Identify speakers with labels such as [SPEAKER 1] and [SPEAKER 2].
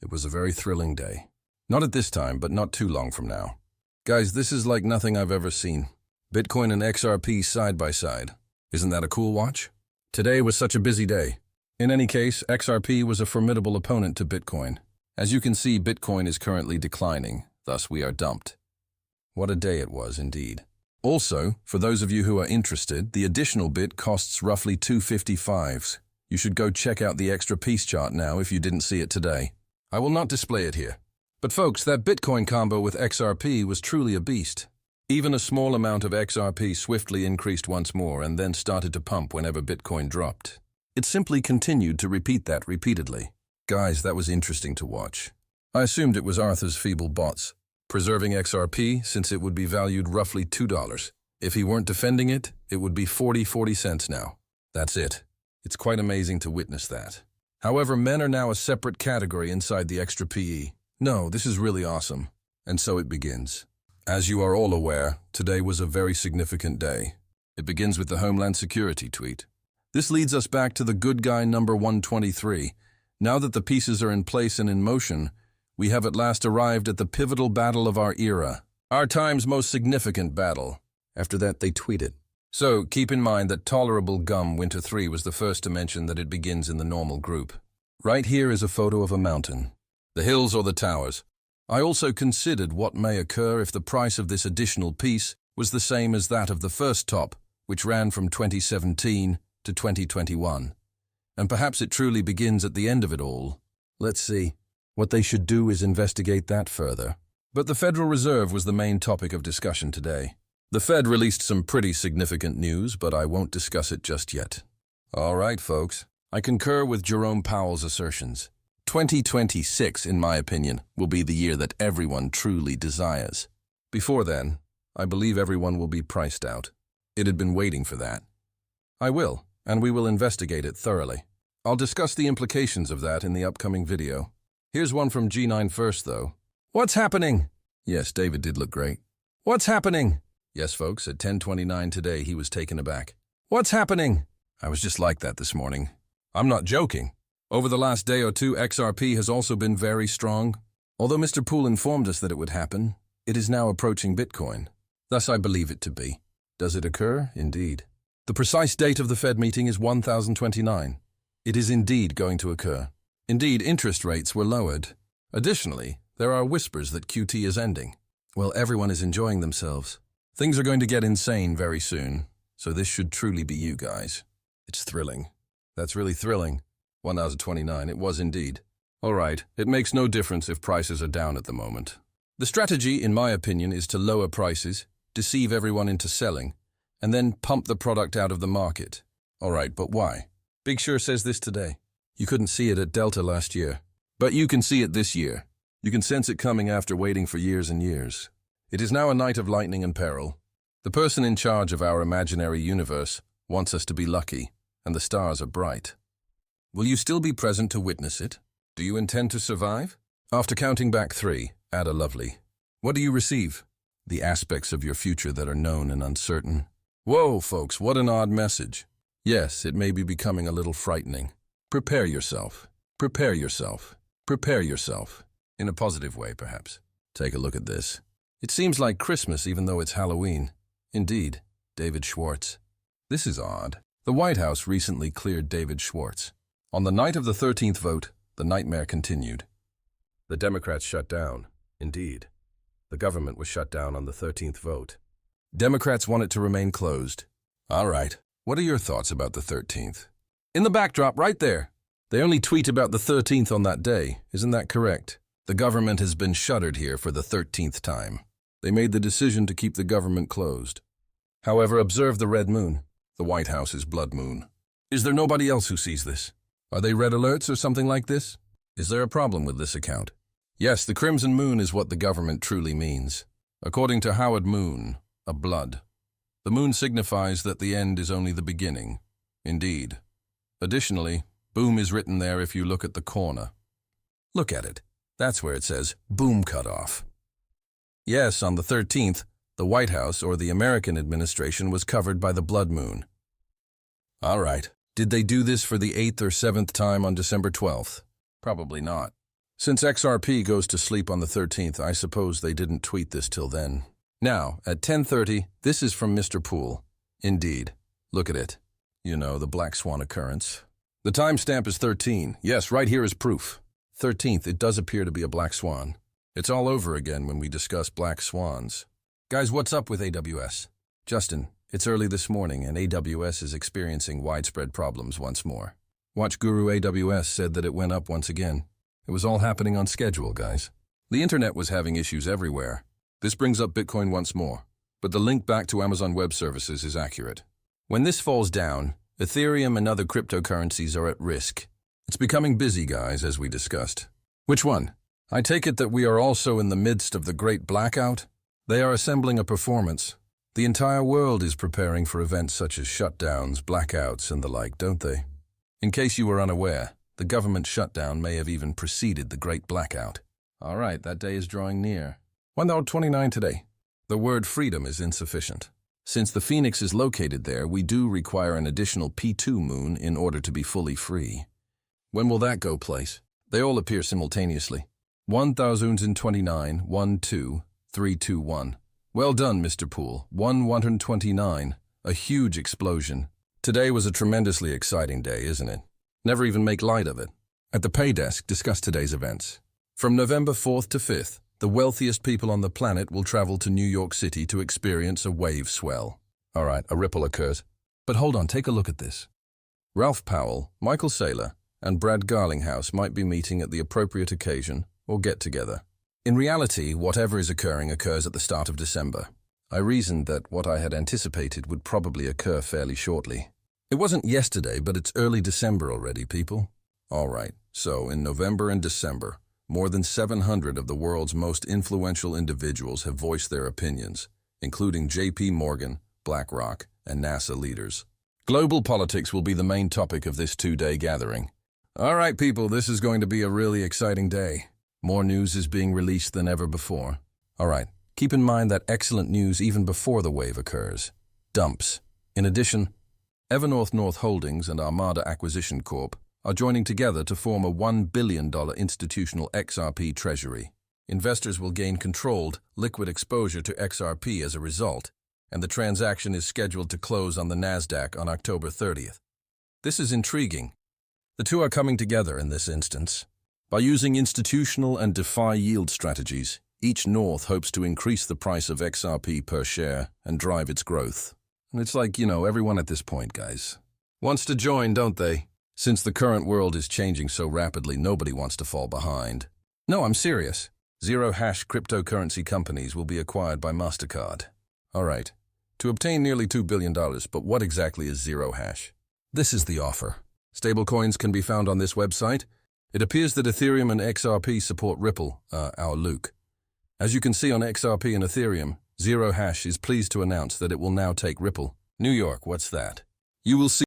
[SPEAKER 1] It was a very thrilling day. Not at this time, but not too long from now. Guys, this is like nothing I've ever seen. Bitcoin and XRP side by side. Isn't that a cool watch? Today was such a busy day. In any case, XRP was a formidable opponent to Bitcoin. As you can see, Bitcoin is currently declining, thus we are dumped. What a day it was indeed. Also, for those of you who are interested, the additional bit costs roughly 255s. You should go check out the extra piece chart now if you didn't see it today. I will not display it here. But folks, that Bitcoin combo with XRP was truly a beast. Even a small amount of XRP swiftly increased once more and then started to pump whenever Bitcoin dropped. It simply continued to repeat that repeatedly. Guys, that was interesting to watch. I assumed it was Arthur's feeble bots, preserving XRP since it would be valued roughly $2. If he weren't defending it, it would be 40 cents now. That's it. It's quite amazing to witness that. However, men are now a separate category inside the extra PE. No, this is really awesome. And so it begins. As you are all aware, today was a very significant day. It begins with the Homeland Security tweet. This leads us back to the good guy number 123. Now that the pieces are in place and in motion, we have at last arrived at the pivotal battle of our era. Our time's most significant battle. After that, they tweeted. So, keep in mind that Tolerable Gum Winter 3 was the first to mention that it begins in the normal group. Right here is a photo of a mountain. The hills or the towers. I also considered what may occur if the price of this additional piece was the same as that of the first top, which ran from 2017 to 2021. And perhaps it truly begins at the end of it all. Let's see. What they should do is investigate that further. But the Federal Reserve was the main topic of discussion today. The Fed released some pretty significant news, but I won't discuss it just yet. All right, folks. I concur with Jerome Powell's assertions. 2026, in my opinion, will be the year that everyone truly desires. Before then, I believe everyone will be priced out. It had been waiting for that. I will, and we will investigate it thoroughly. I'll discuss the implications of that in the upcoming video. Here's one from G9 first, though. What's happening? Yes, David did look great. What's happening? Yes, folks, at 10:29 today, he was taken aback. What's happening? I was just like that this morning. I'm not joking. Over the last day or two, XRP has also been very strong. Although Mr. Poole informed us that it would happen, it is now approaching Bitcoin. Thus, I believe it to be. Does it occur? Indeed. The precise date of the Fed meeting is 1029. It is indeed going to occur. Indeed, interest rates were lowered. Additionally, there are whispers that QT is ending. Well, everyone is enjoying themselves. Things are going to get insane very soon, so this should truly be you guys. It's thrilling. That's really thrilling. 1029, it was indeed. All right, it makes no difference if prices are down at the moment. The strategy, in my opinion, is to lower prices, deceive everyone into selling, and then pump the product out of the market. All right, but why? Big Sure says this today. You couldn't see it at Delta last year, but you can see it this year. You can sense it coming after waiting for years and years. It is now a night of lightning and peril. The person in charge of our imaginary universe wants us to be lucky, and the stars are bright. Will you still be present to witness it? Do you intend to survive? After counting back 3, add a lovely. What do you receive? The aspects of your future that are known and uncertain. Whoa, folks, what an odd message. Yes, it may be becoming a little frightening. Prepare yourself. Prepare yourself. Prepare yourself. In a positive way, perhaps. Take a look at this. It seems like Christmas even though it's Halloween. Indeed, David Schwartz. This is odd. The White House recently cleared David Schwartz. On the night of the 13th vote, the nightmare continued. The Democrats shut down. Indeed. The government was shut down on the 13th vote. Democrats want it to remain closed. All right. What are your thoughts about the 13th? In the backdrop, right there. They only tweet about the 13th on that day. Isn't that correct? The government has been shuttered here for the 13th time. They made the decision to keep the government closed. However, observe the red moon. The White House's blood moon. Is there nobody else who sees this? Are they red alerts or something like this? Is there a problem with this account? Yes, the crimson moon is what the government truly means. According to Howard Moon, a blood. The moon signifies that the end is only the beginning. Indeed. Additionally, boom is written there if you look at the corner. Look at it. That's where it says, boom cut off. Yes, on the 13th, the White House or the American administration was covered by the blood moon. All right. Did they do this for the 8th or 7th time on December 12th? Probably not. Since XRP goes to sleep on the 13th, I suppose they didn't tweet this till then. Now, at 10:30, this is from Mr. Poole. Indeed. Look at it. You know, the black swan occurrence. The timestamp is 13. Yes, right here is proof. 13th, it does appear to be a black swan. It's all over again when we discuss black swans. Guys, what's up with AWS? Justin, it's early this morning and AWS is experiencing widespread problems once more. Watch Guru AWS said that it went up once again. It was all happening on schedule, guys. The internet was having issues everywhere. This brings up Bitcoin once more, but the link back to Amazon Web Services is accurate. When this falls down, Ethereum and other cryptocurrencies are at risk. It's becoming busy, guys, as we discussed. Which one? I take it that we are also in the midst of the great blackout? They are assembling a performance. The entire world is preparing for events such as shutdowns, blackouts, and the like, don't they? In case you were unaware, the government shutdown may have even preceded the great blackout. All right, that day is drawing near. 1:29 today. The word freedom is insufficient. Since the Phoenix is located there, we do require an additional P2 moon in order to be fully free. When will that go place? They all appear simultaneously. 1029, 12, 321. Well done, Mr. Poole. 129. A huge explosion. Today was a tremendously exciting day, isn't it? Never even make light of it. At the pay desk, discuss today's events. From November 4th to 5th, the wealthiest people on the planet will travel to New York City to experience a wave swell. All right, a ripple occurs. But hold on, take a look at this. Ralph Powell, Michael Saylor, and Brad Garlinghouse might be meeting at the appropriate occasion or get together. In reality, whatever is occurring occurs at the start of December. I reasoned that what I had anticipated would probably occur fairly shortly. It wasn't yesterday, but it's early December already, people. All right, so in November and December, more than 700 of the world's most influential individuals have voiced their opinions, including JP Morgan, BlackRock, and NASA leaders. Global politics will be the main topic of this two-day gathering. All right, people, this is going to be a really exciting day. More news is being released than ever before. All right, keep in mind that excellent news even before the wave occurs. Dumps. In addition, Evernorth North Holdings and Armada Acquisition Corp. are joining together to form a $1 billion institutional XRP treasury. Investors will gain controlled, liquid exposure to XRP as a result, and the transaction is scheduled to close on the Nasdaq on October 30th. This is intriguing. The two are coming together in this instance. By using institutional and DeFi yield strategies, each North hopes to increase the price of XRP per share and drive its growth. And it's like, everyone at this point, guys, wants to join, don't they? Since the current world is changing so rapidly, nobody wants to fall behind. No, I'm serious. Zero-hash cryptocurrency companies will be acquired by MasterCard. All right. To obtain nearly $2 billion, but what exactly is zero-hash? This is the offer. Stablecoins can be found on this website. It appears that Ethereum and XRP support Ripple, our Luke. As you can see on XRP and Ethereum, Zero Hash is pleased to announce that it will now take Ripple. New York, what's that? You will see